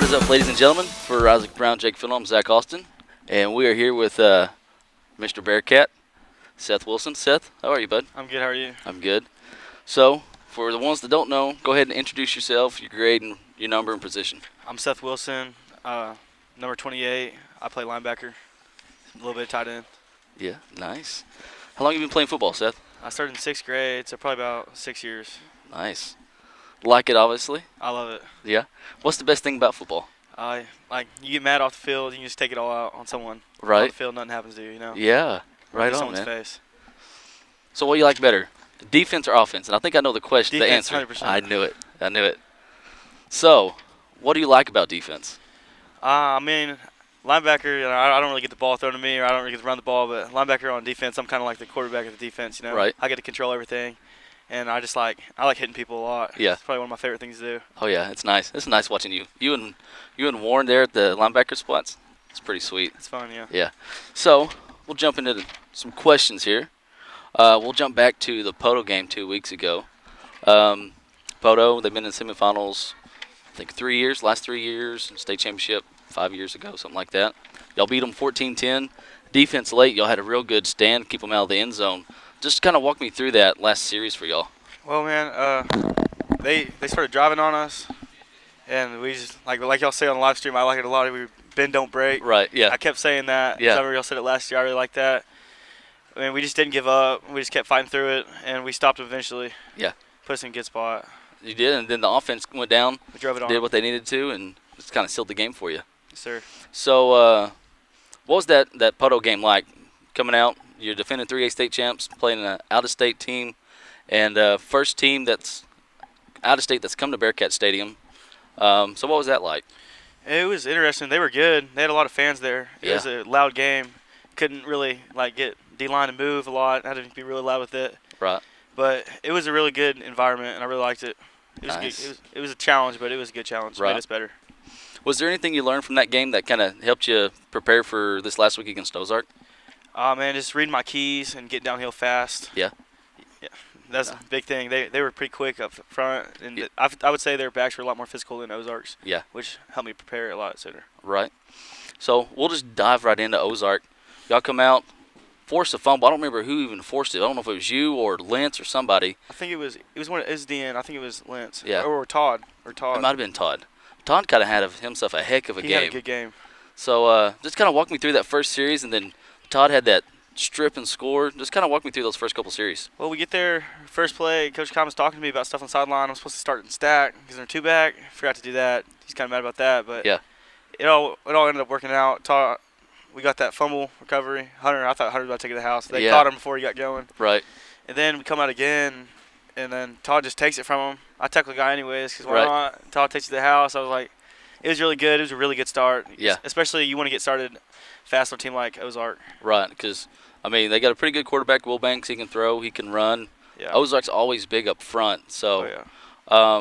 is up, ladies and gentlemen? For Isaac Brown, Jake Phil, I'm Zach Austin, and we are here with Mr. Bearcat, Seth Wilson. Seth, how are you, bud? I'm good. How are you? I'm good. So, for the ones that don't know, go ahead and introduce yourself, your grade, and your number and position. I'm Seth Wilson, number 28. I play linebacker, a little bit of tight end. Yeah, nice. How long have you been playing football, Seth? I started in 6th grade, so probably about 6 years. Nice. Like it, obviously? I love it. Yeah. What's the best thing about football? You get mad off the field, you can just take it all out on someone. Right. Off the field, nothing happens to you, Yeah, right on, someone's man. face. So what do you like better, defense or offense? And I think I know the question, Defense, the answer. 100%. I knew it. So, what do you like about defense? Linebacker, I don't really get the ball thrown to me, or I don't really get to run the ball, but linebacker on defense, I'm kind of like the quarterback of the defense, Right. I get to control everything, and I like hitting people a lot. Yeah. It's probably one of my favorite things to do. Oh yeah, it's nice. It's nice watching you. You and Warren there at the linebacker spots. It's pretty sweet. It's fun, yeah. Yeah. So we'll jump into some questions here. We'll jump back to the Poto game 2 weeks ago. Poto, they've been in semifinals, I think last 3 years, state championship 5 years ago, something like that. Y'all beat them 14-10. Defense late, y'all had a real good stand, keep them out of the end zone. Just kind of walk me through that last series for y'all. Well, man, they started driving on us, and we just like y'all say on the live stream. I like it a lot. We bend don't break. Right. Yeah. I kept saying that. Yeah. I remember y'all said it last year. I really like that. I mean, we just didn't give up. We just kept fighting through it, and we stopped eventually. Yeah. Put us in a good spot. You did, and then the offense went down, We drove it on. did what they needed to, and just kind of sealed the game for you. Yes, sir. So, what was that Poto game like? Coming out, you're defending 3A state champs, playing an out-of-state team, and first team that's out-of-state that's come to Bearcat Stadium. So what was that like? It was interesting. They were good. They had a lot of fans there. It Yeah. was a loud game. Couldn't really get D-line to move a lot. Had to be really loud with it. Right. But it was a really good environment, and I really liked it. It was Nice. good. It was a challenge, but it was a good challenge. It Right. made us better. Was there anything you learned from that game that kind of helped you prepare for this last week against Ozark? Man, just reading my keys and getting downhill fast. Yeah. Yeah, that's a big thing. They were pretty quick up front, and Yeah. I would say their backs were a lot more physical than Ozark's. Yeah. Which helped me prepare a lot sooner. Right. So we'll just dive right into Ozark. Y'all come out, force a fumble. I don't remember who even forced it. I don't know if it was you or Lentz or somebody. I think it was DN. I think it was Lentz. Yeah. Or Todd. It might have been Todd. Todd kind of had himself a heck of a He game. had a good game. So just kind of walk me through that first series, and then Todd had that strip and score. Just kind of walk me through those first couple series. Well, we get there, first play, Coach Commons talking to me about stuff on the sideline. I'm supposed to start and stack because they're two back. Forgot to do that. He's kind of mad about that, but Yeah. it all ended up working out. We got that fumble recovery. I thought Hunter was about to take it to the house. They Yeah. caught him before he got going. Right. And then we come out again, and then Todd just takes it from him. I tackle the guy anyways because why Right. not? Todd takes it to the house. I was like, it was really good. It was a really good start. Yeah. Especially you want to get started fast on a team like Ozark. Right. Because, I mean, they got a pretty good quarterback, Will Banks. He can throw. He can run. Yeah. Ozark's always big up front. So, Oh, yeah.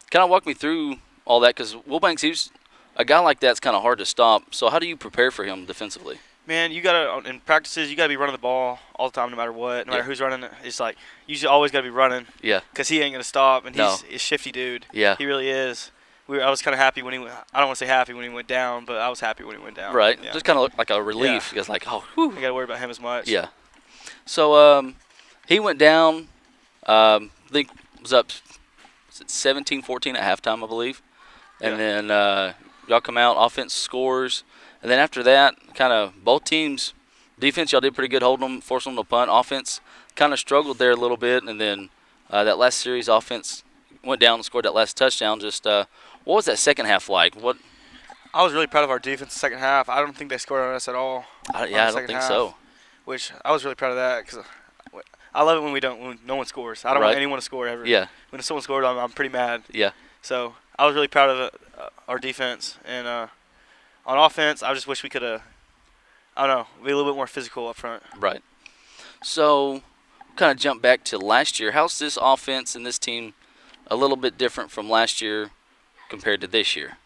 kind of walk me through all that, because Will Banks, he's a guy like that's kind of hard to stop. So how do you prepare for him defensively? Man, you gotta in practices. You gotta be running the ball all the time, no matter what, no matter Yeah. who's running. It's like you should always gotta be running Yeah. because he ain't gonna stop, and No. he's a shifty dude. Yeah. He really is. I was kind of happy when he went. I don't want to say happy when he went down, but I was happy when he went down. Right. Yeah. Just kind of look like a relief. Because like, oh, whew. I gotta worry about him as much. Yeah. So he went down. I think it was up 17-14 at halftime, I believe. And Yeah. then y'all come out, offense scores. And then after that, kind of both teams, defense, y'all did pretty good holding them, forcing them to punt. Offense kind of struggled there a little bit. And then that last series, offense went down and scored that last touchdown. Just what was that second half like? What? I was really proud of our defense the second half. I don't think they scored on us at all. I the don't second think half. so. Which I was really proud of that because I love it when no one scores. I don't Right. want anyone to score ever. Yeah. When someone scored, I'm pretty mad. Yeah. So I was really proud of our defense, and on offense, I just wish we could have, I don't know, be a little bit more physical up front. Right. So, kind of jump back to last year. How's this offense and this team a little bit different from last year compared to this year?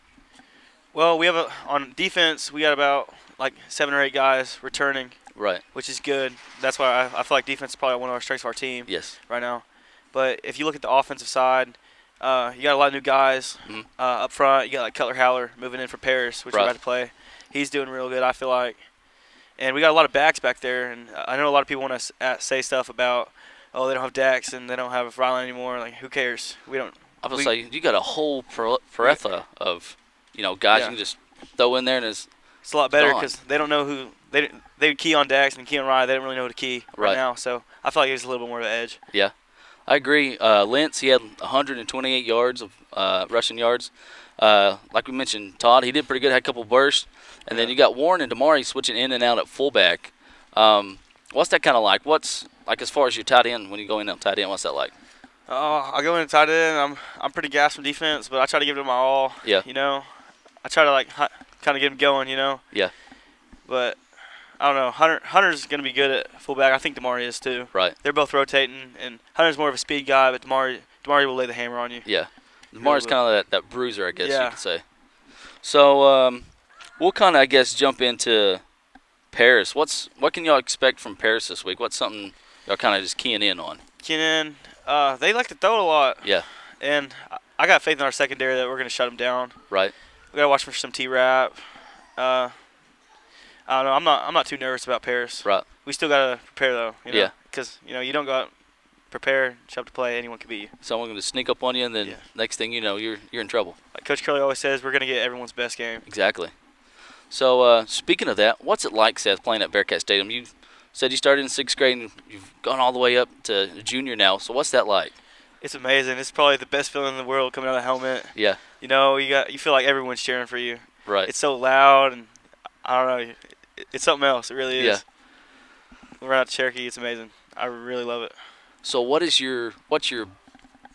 Well, we have on defense, we got about like 7 or 8 guys returning, Right. which is good. That's why I feel like defense is probably one of our strengths of our team Yes. right now. But if you look at the offensive side, You got a lot of new guys Mhm. up front. You got like Cutler Howler moving in for Paris, which Right. we're about to play. He's doing real good, I feel like. And we got a lot of backs back there. And I know a lot of people want to say stuff about, oh, they don't have Dax and they don't have Rylan anymore. Like, who cares? We don't. I was we- say you got a whole plethora of guys Yeah. you can just throw in there and it's It's a lot better gone. because they don't know who they key on Dax and key on Ryan. They don't really know who to key Right. now. So I feel like it's a little bit more of an edge. I agree. Lentz, he had 128 yards of rushing yards. Like we mentioned, Todd, he did pretty good. Had a couple bursts, and then Yeah. you got Warren and Damari switching in and out at fullback. What's that kind of like? What's like as far as your tight end when you go in on tight end? What's that like? I go in tight end. I'm pretty gassed from defense, but I try to give it my all. Yeah. You know, I try to like kind of get him going. You know. Yeah. But I don't know. Hunter's gonna be good at fullback. I think Damari is too. Right. They're both rotating, and Hunter's more of a speed guy, but Damari will lay the hammer on you. Yeah. Damari's Really kind of that bruiser, I guess you Yeah. could say. So we'll kind of, I guess, jump into Paris. What can y'all expect from Paris this week? What's something y'all kind of just keying in on? Kenan, they like to throw it a lot. Yeah. And I got faith in our secondary that we're gonna shut them down. Right. We gotta watch for some T-Rap. I don't know. I'm not too nervous about Paris. Right. We still gotta prepare though. You know? Yeah. Because you don't go out, prepare, show up to play. Anyone can beat you. Someone going to sneak up on you, and then Yeah. next thing you know, you're in trouble. Like Coach Curley always says, we're gonna get everyone's best game. Exactly. So speaking of that, what's it like, Seth, playing at Bearcat Stadium? You said you started in 6th grade and you've gone all the way up to junior now. So what's that like? It's amazing. It's probably the best feeling in the world coming out of the helmet. Yeah. You feel like everyone's cheering for you. Right. It's so loud, and I don't know. It's something else. It really is. Yeah. We're out to Cherokee. It's amazing. I really love it. So what's your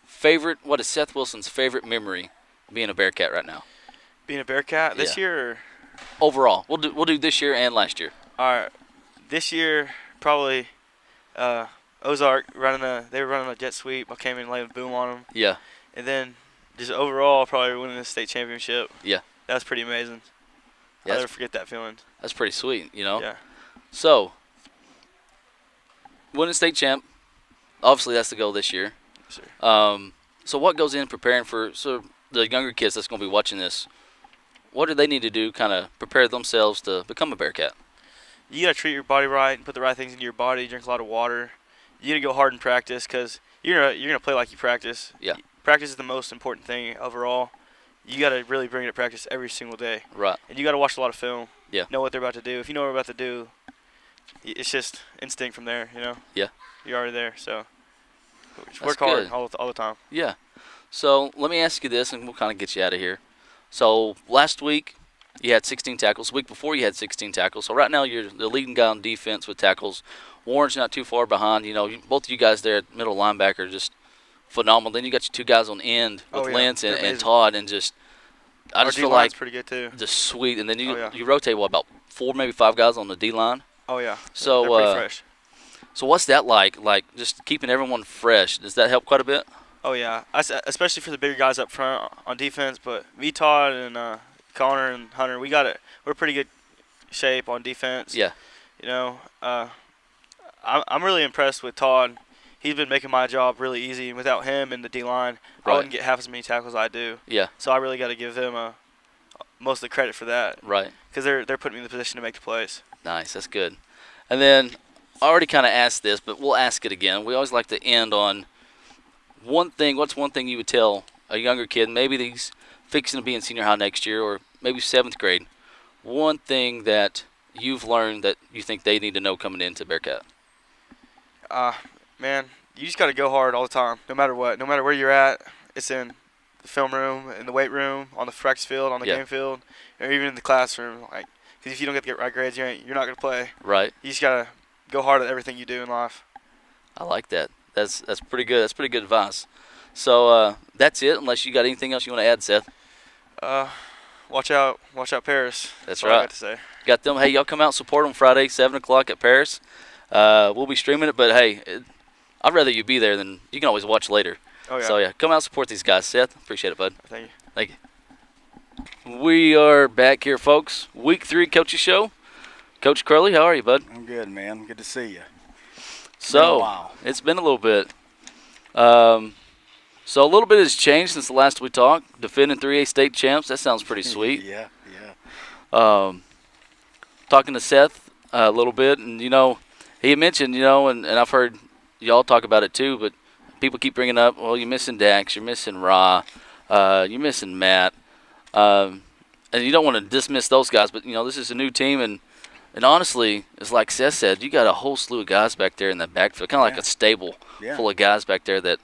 favorite? What is Seth Wilson's favorite memory being a Bearcat right now? Being a Bearcat this Yeah. year. Or, Overall, we'll do this year and last year. all right, this year probably Ozark they were running a jet sweep. I came in and laid a boom on them, Yeah. and then just overall probably winning the state championship. Yeah. That was pretty amazing. Yeah, I'll never forget that feeling. That's pretty sweet, Yeah. So, winning state champ, obviously that's the goal this year. Sure. So what goes in preparing for the younger kids that's going to be watching this? What do they need to do, kind of prepare themselves to become a Bearcat? You gotta treat your body right and put the right things into your body. Drink a lot of water. You gotta go hard in practice because you're gonna play like you practice. Yeah. Practice is the most important thing overall. You gotta really bring it to practice every single day, Right. and you gotta watch a lot of film. Yeah. Know what they're about to do. If you know what they're about to do, it's just instinct from there. Yeah. You're already there. So just That's work hard good. all the time. Yeah. So let me ask you this, and we'll kind of get you out of here. So last week you had 16 tackles. The week before you had 16 tackles. So right now you're the leading guy on defense with tackles. Warren's not too far behind. Both of you guys there at middle linebacker are just phenomenal. Then you got your two guys on end with Oh, yeah. Lentz They're and amazing. Todd, and just I Our just feel D-line's like pretty good too. just sweet. And then you Oh, yeah. you rotate about 4, maybe 5 guys on the D line. Oh yeah. So, they're pretty fresh. So what's that like? Like just keeping everyone fresh. Does that help quite a bit? Oh yeah, especially for the bigger guys up front on defense. But me, Todd, and Connor and Hunter, we're pretty good shape on defense. Yeah. I'm really impressed with Todd. He's been making my job really easy. And without him and the D line, I Right. wouldn't get half as many tackles as I do. Yeah. So I really got to give them most of the credit for that Right. because they're putting me in the position to make the plays. Nice. That's good. And then I already kind of asked this, but we'll ask it again. We always like to end on one thing. What's one thing you would tell a younger kid, maybe he's fixing to be in senior high next year or maybe 7th grade, one thing that you've learned that you think they need to know coming into Bearcat? Man, you just got to go hard all the time, no matter what. No matter where you're at, it's in the film room, in the weight room, on the practice field, on the Yeah. game field, or even in the classroom. Like, because if you don't get the right grades, you're not gonna play. Right. You just gotta go hard at everything you do in life. I like that. That's pretty good. That's pretty good advice. So that's it. Unless you got anything else you want to add, Seth. Watch out, Paris. That's all I right. got to say. Got them. Hey, y'all come out and support them Friday, 7 o'clock at Paris. We'll be streaming it, but hey, I'd rather you be there than you can always watch later. Oh yeah. So yeah, come out and support these guys, Seth. Appreciate it, bud. Thank you. Thank you. We are back here, folks. Week 3 Coaches Show. Coach Curley, how are you, bud? I'm good, man. Good to see you. So Wow. it's been a little bit. So a little bit has changed since the last we talked. Defending 3A state champs. That sounds pretty sweet. Yeah. Talking to Seth a little bit, and he had mentioned, and I've heard y'all talk about it too, but people keep bringing up, well, you're missing Dax, you're missing Ra, you're missing Matt, and you don't want to dismiss those guys, but this is a new team, and honestly, it's like Seth said, you got a whole slew of guys back there in that backfield, kind of like a stable full of guys back there that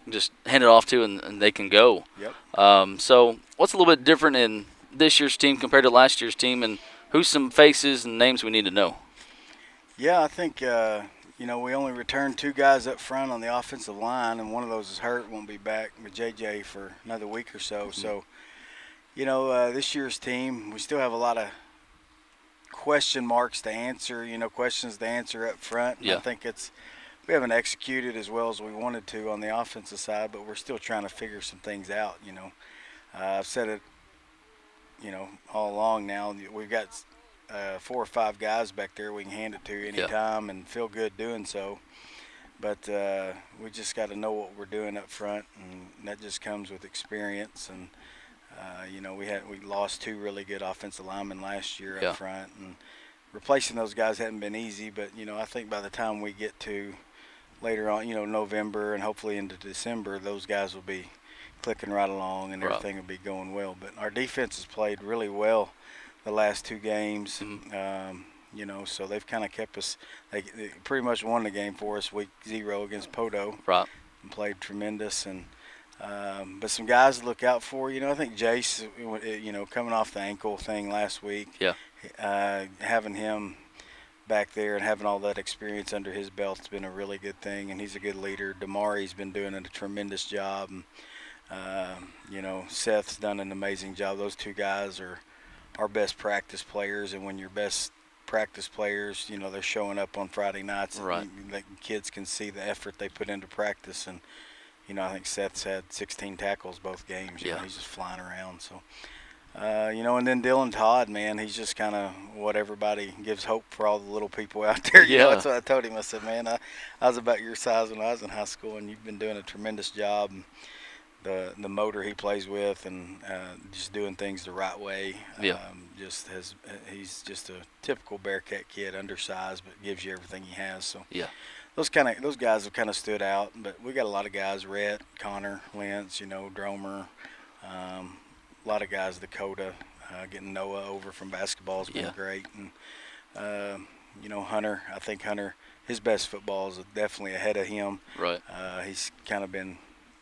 you just hand it off to and they can go. Yep. So what's a little bit different in this year's team compared to last year's team, and who's some faces and names we need to know? Yeah, I think we only returned 2 guys up front on the offensive line, and one of those is hurt, won't be back with JJ for another week or so. Mm-hmm. So, this year's team, we still have a lot of question marks to answer, questions to answer up front. Yeah. I think we haven't executed as well as we wanted to on the offensive side, but we're still trying to figure some things out. I've said it, all along now. We've got 4 or 5 guys back there we can hand it to anytime and feel good doing so. But we just got to know what we're doing up front, and that just comes with experience. And we lost 2 really good offensive linemen last year up front, and replacing those guys hadn't been easy. But I think by the time we get to later on, November and hopefully into December, those guys will be clicking right along and everything will be going well. But our defense has played really well the last 2 games. Mm-hmm. So they've kind of kept us. They pretty much won the game for us week 0 against Poto. Right. And played tremendous. And but some guys to look out for. I think Jace, coming off the ankle thing last week. Yeah. Having him back there and having all that experience under his belt has been a really good thing, and he's a good leader. Damari's been doing a tremendous job. And, Seth's done an amazing job. Those 2 guys are our best practice players, and when your best practice players, they're showing up on Friday nights, right. and the kids can see the effort they put into practice. And I think Seth's had 16 tackles both games. He's just flying around. So and then Dylan Todd, man, he's just kind of what everybody gives hope for, all the little people out there. That's what I told him. I said, man, I was about your size when I was in high school, and you've been doing a tremendous job. And the motor he plays with, and just doing things the right way. He's just a typical Bearcat kid, undersized, but gives you everything he has. So those guys have kind of stood out. But we got a lot of guys: Rhett, Connor, Lentz, Dromer, a lot of guys. Dakota, getting Noah over from basketball has been great, and Hunter. I think Hunter, his best football is definitely ahead of him. Right. He's kind of been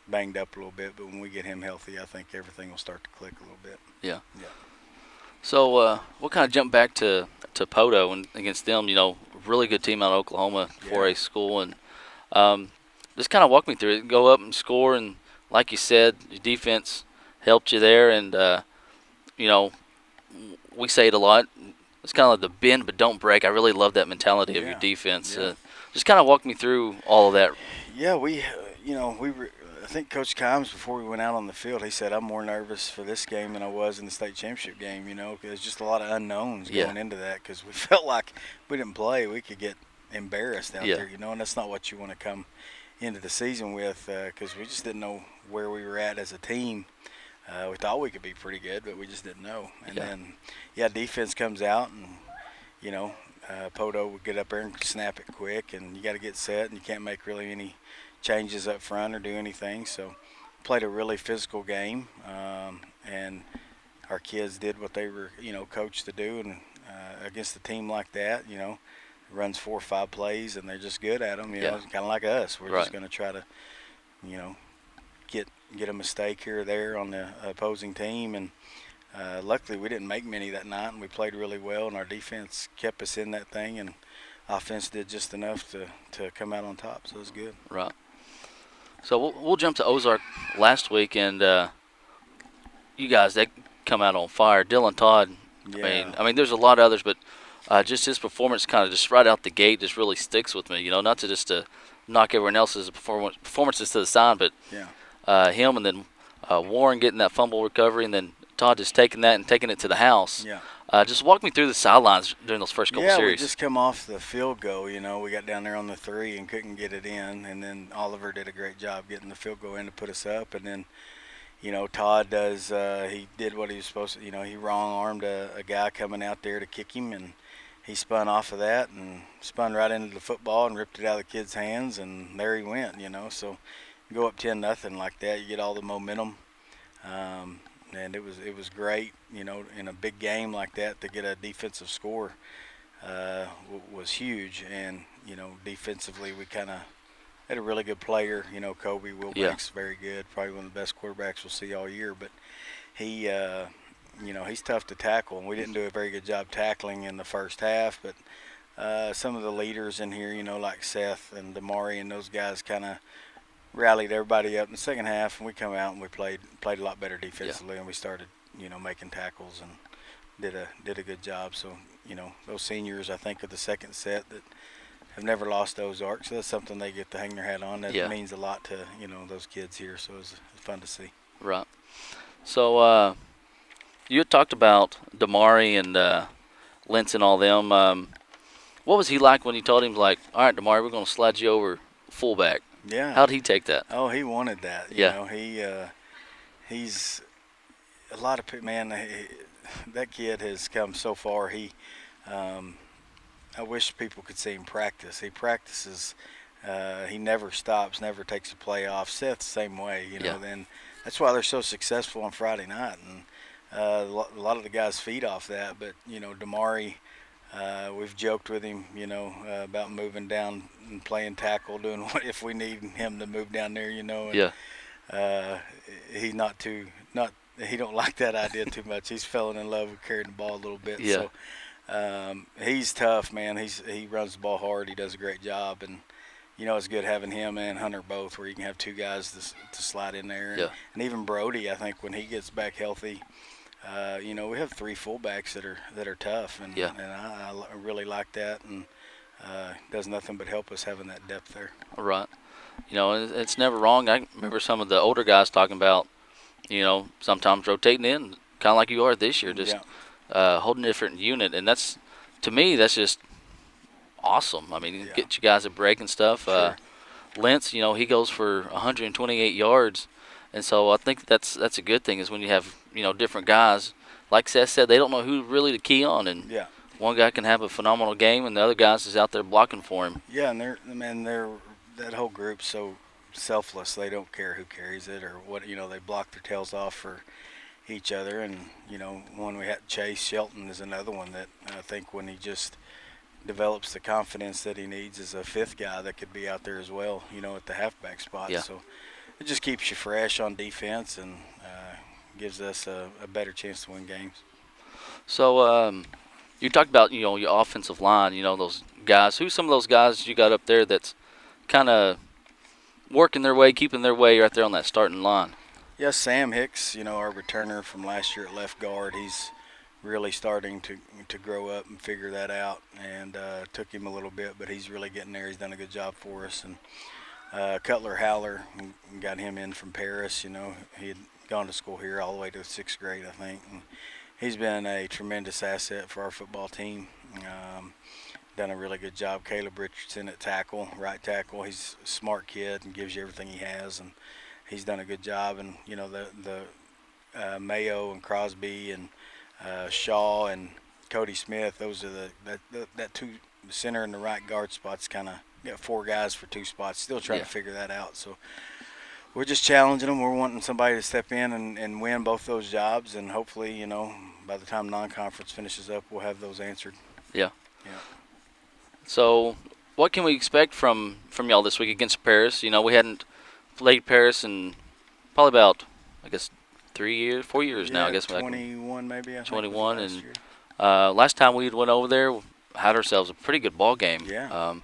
banged up a little bit, but when we get him healthy, I think everything will start to click a little bit. Yeah. So we'll kind of jump back to Poto and against them. Really good team out of Oklahoma, 4A school, and just kind of walk me through it. Go up and score, and like you said, your defense helped you there, and we say it a lot. It's kind of like the bend but don't break. I really love that mentality of your defense. Just kind of walk me through all of that. Yeah, we were. I think Coach Kimes, before we went out on the field, he said, I'm more nervous for this game than I was in the state championship game, because there's just a lot of unknowns going into that, because we felt like if we didn't play, we could get embarrassed out there, and that's not what you want to come into the season with, because we just didn't know where we were at as a team. We thought we could be pretty good, but we just didn't know. And then, defense comes out, and, Poto would get up there and snap it quick, and you got to get set, and you can't make really any changes up front or do anything. So played a really physical game, and our kids did what they were coached to do, and against a team like that, runs 4 or 5 plays and they're just good at them, kind of like us. We're just going to try to get a mistake here or there on the opposing team, and luckily we didn't make many that night, and we played really well, and our defense kept us in that thing, and offense did just enough to come out on top, so it was good. Right. So we'll jump to Ozark last week, and you guys, they come out on fire. Dylan Todd, I mean, there's a lot of others, but just his performance kind of just right out the gate just really sticks with me. Not to just knock everyone else's performances to the side, but him, and then Warren getting that fumble recovery, and then Todd just taking that and taking it to the house. Yeah. Just walk me through the sidelines during those first couple Yeah, we series. just come off the field goal. You know, we got down there on the 3 and couldn't get it in, and then Oliver did a great job getting the field goal in to put us up, and then Todd does. He did what he was supposed to. He wrong armed a guy coming out there to kick him, and he spun off of that and spun right into the football and ripped it out of the kid's hands, and there he went. So you go up 10-0 like that, you get all the momentum, and it was great. In a big game like that to get a defensive score was huge, and defensively we kind of had a really good player. Kobe Wilbanks, very good, probably one of the best quarterbacks we'll see all year. But he, he's tough to tackle, and we didn't do a very good job tackling in the first half. But some of the leaders in here, like Seth and Damari and those guys, kind of rallied everybody up in the second half, and we come out and we played a lot better defensively, and we started, making tackles and did a good job. So, those seniors, I think, of the second set that have never lost Ozark, so that's something they get to hang their hat on. That means a lot to those kids here, so it's fun to see. Right. So you had talked about Damari and Lentz and all them. What was he like when you told him, like, all right, Damari, we're going to slide you over fullback? Yeah. How'd he take that? Oh, he wanted that. He's a lot of man. That kid has come so far. I wish people could see him practice. He practices. He never stops, never takes a play off. Seth's the same way, Then that's why they're so successful on Friday night, and a lot of the guys feed off that. But Damari, we've joked with him, about moving down and playing tackle, doing what if we need him to move down there, And, he's he don't like that idea too much. He's fallen in love with carrying the ball a little bit. Yeah. So he's tough, man. He runs the ball hard. He does a great job, and it's good having him and Hunter both, where you can have two guys to slide in there. And even Brody, I think, when he gets back healthy, we have three fullbacks that are tough, and I really like that, and does nothing but help us having that depth there. Right. It's never wrong. I remember some of the older guys talking about, sometimes rotating in, kind of like you are this year, just holding a different unit, and that's, to me, that's just awesome. I mean, get you guys a break and stuff. Sure. Lentz, he goes for 128 yards, and so I think that's a good thing, is when you have different guys. Like Seth said, they don't know who really to key on, and one guy can have a phenomenal game, and the other guys is out there blocking for him. Yeah, and they're that whole group's so selfless. They don't care who carries it or what. They block their tails off for each other, and one we had, Chase Shelton, is another one that I think when he just develops the confidence that he needs as a fifth guy that could be out there as well, at the halfback spot. Yeah. So it just keeps you fresh on defense and gives us a better chance to win games. So you talked about your offensive line, those guys. Who's some of those guys you got up there that's kind of working their way, keeping their way right there on that starting line? Yeah, Sam Hicks, our returner from last year at left guard, he's really starting to grow up and figure that out, and took him a little bit, but he's really getting there. He's done a good job for us. And Cutler Howler, got him in from Paris. He had gone to school here all the way to 6th grade, I think. And he's been a tremendous asset for our football team. Done a really good job. Caleb Richardson at tackle, right tackle. He's a smart kid and gives you everything he has, and he's done a good job. And the Mayo and Crosby and Shaw and Cody Smith, those are that two center and the right guard spots. Kind of 4 guys for 2 spots. Still trying to figure that out. So we're just challenging them. We're wanting somebody to step in and win both those jobs, and hopefully, by the time non-conference finishes up, we'll have those answered. Yeah. So what can we expect from y'all this week against Paris? We hadn't played Paris in probably about, I guess, 4 years now. I guess 21 maybe. I think 21, last and year. last time we went over there, had ourselves a pretty good ball game. Yeah.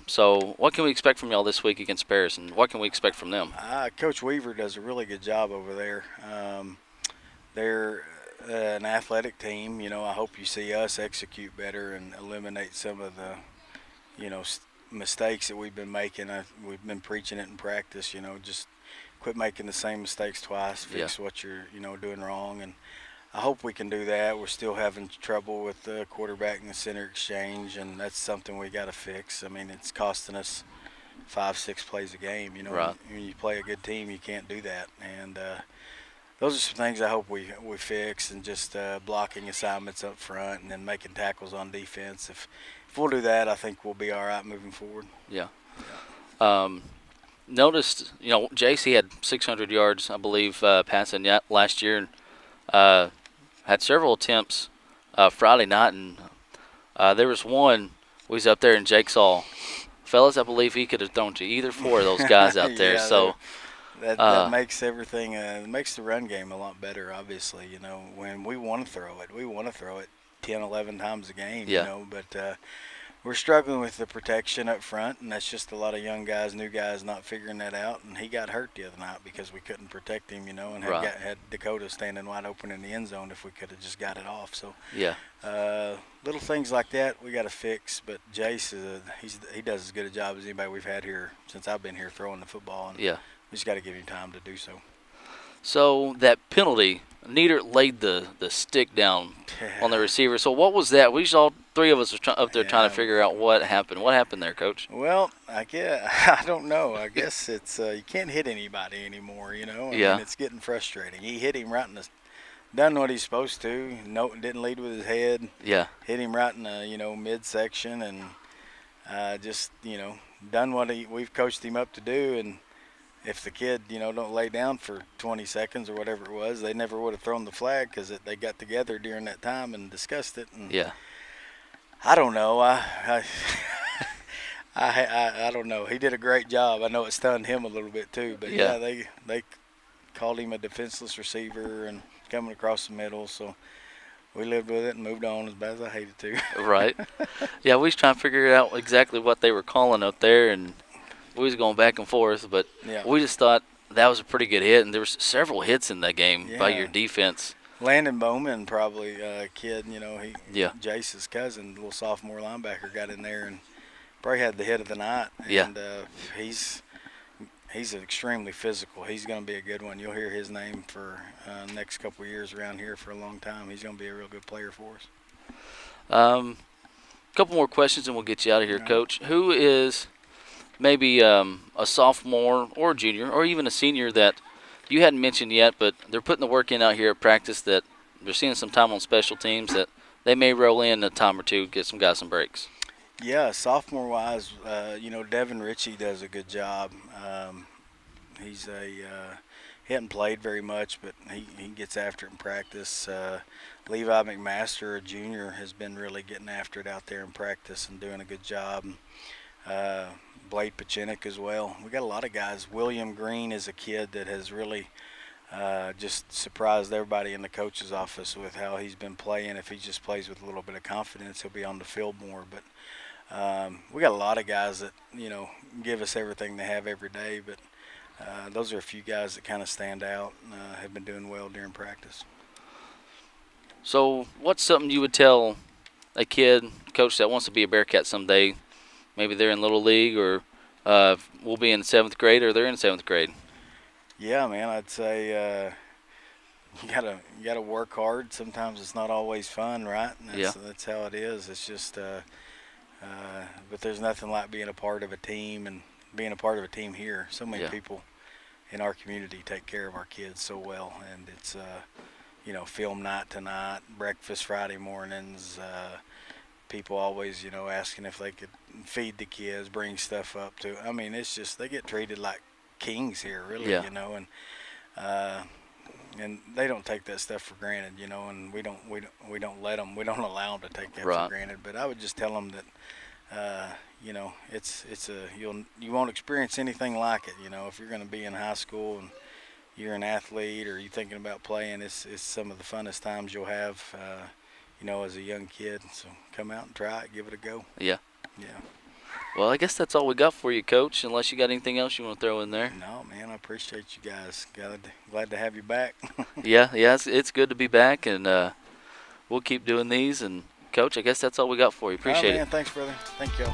So what can we expect from y'all this week against Paris, and what can we expect from them? Coach Weaver does a really good job over there. They're an athletic team. I hope you see us execute better and eliminate some of the, mistakes that we've been making. We've been preaching it in practice. Just quit making the same mistakes twice. Fix what you're, doing wrong. And I hope we can do that. We're still having trouble with the quarterback and the center exchange, and that's something we got to fix. I mean, it's costing us 5-6 plays a game. You know, Right. when you play a good team, you can't do that. And those are some things I hope we fix, and just blocking assignments up front, and then making tackles on defense. If we'll do that, I think we'll be all right moving forward. Yeah. Noticed, JC had 600 yards, I believe, passing last year, and had several attempts Friday night, and there was one we was up there, and Jake saw, fellas, I believe he could have thrown to either four of those guys out there. Yeah, So that makes everything makes the run game a lot better. Obviously, when we want to throw it 10, 11 times a game. Yeah. But we're struggling with the protection up front, and that's just a lot of young guys, new guys not figuring that out. And he got hurt the other night because we couldn't protect him, and Right. had Dakota standing wide open in the end zone if we could have just got it off. So yeah, little things like that we got to fix. But Jace he does as good a job as anybody we've had here since I've been here throwing the football, and yeah. we just got to give him time to do so. So that penalty, Nieder laid the stick down on the receiver. So what was that? All three of us were up there trying to figure out what happened. What happened there, Coach? Well, I don't know. I guess it's you can't hit anybody anymore. I mean, it's getting frustrating. He hit him right in the, done what he's supposed to. No, didn't lead with his head. Yeah, Hit him right in the midsection, and just done what we've coached him up to do. And if the kid don't lay down for 20 seconds or whatever it was, they never would have thrown the flag because they got together during that time and discussed it. And yeah. I don't know. I don't know. He did a great job. I know it stunned him a little bit too, but Yeah. they called him a defenseless receiver and coming across the middle. So we lived with it and moved on, as bad as I hated to. Right. Yeah, we was trying to figure out exactly what they were calling up there, and we was going back and forth, but Yeah. we just thought that was a pretty good hit, and there was several hits in that game by Yeah. your defense. Landon Bowman, probably a kid, Yeah. Jace's cousin, little sophomore linebacker, got in there and probably had the hit of the night. Yeah. And he's extremely physical. He's going to be a good one. You'll hear his name for next couple of years around here for a long time. He's going to be a real good player for us. Couple more questions, and we'll get you out of here, Yeah. Coach. Who is maybe a sophomore or a junior or even a senior that you hadn't mentioned yet, but they're putting the work in out here at practice, that they're seeing some time on special teams, that they may roll in a time or two, get some guys some breaks? Yeah, sophomore-wise, Devin Ritchie does a good job. He hadn't played very much, but he gets after it in practice. Levi McMaster, a junior, has been really getting after it out there in practice and doing a good job. Blade Pachinik as well. We got a lot of guys. William Green is a kid that has really just surprised everybody in the coach's office with how he's been playing. If he just plays with a little bit of confidence, he'll be on the field more. But we got a lot of guys that give us everything they have every day. But those are a few guys that kind of stand out. Have been doing well during practice. So what's something you would tell a kid, coach, that wants to be a Bearcat someday? Maybe they're in Little League, or will be in 7th grade, or they're in 7th grade. Yeah, man, I'd say you gotta work hard. Sometimes it's not always fun, right? And that's how it is. It's just, but there's nothing like being a part of a team and being a part of a team here. So many people in our community take care of our kids so well, and it's film night tonight, breakfast Friday mornings. People always, asking if they could feed the kids, bring stuff up to. I mean, it's just they get treated like kings here, really, and they don't take that stuff for granted, and we don't let them, we don't allow them to take that for granted. But I would just tell them that, you won't experience anything like it, if you're going to be in high school and you're an athlete or you're thinking about playing, it's some of the funnest times you'll have, as a young kid. So come out and try it, give it a go. Yeah. Yeah. Well, I guess that's all we got for you, Coach, unless you got anything else you want to throw in there. No, man, I appreciate you guys. Glad to have you back. Yeah, it's good to be back, and we'll keep doing these. And, Coach, I guess that's all we got for you. Appreciate it. Thanks, brother. Thank y'all.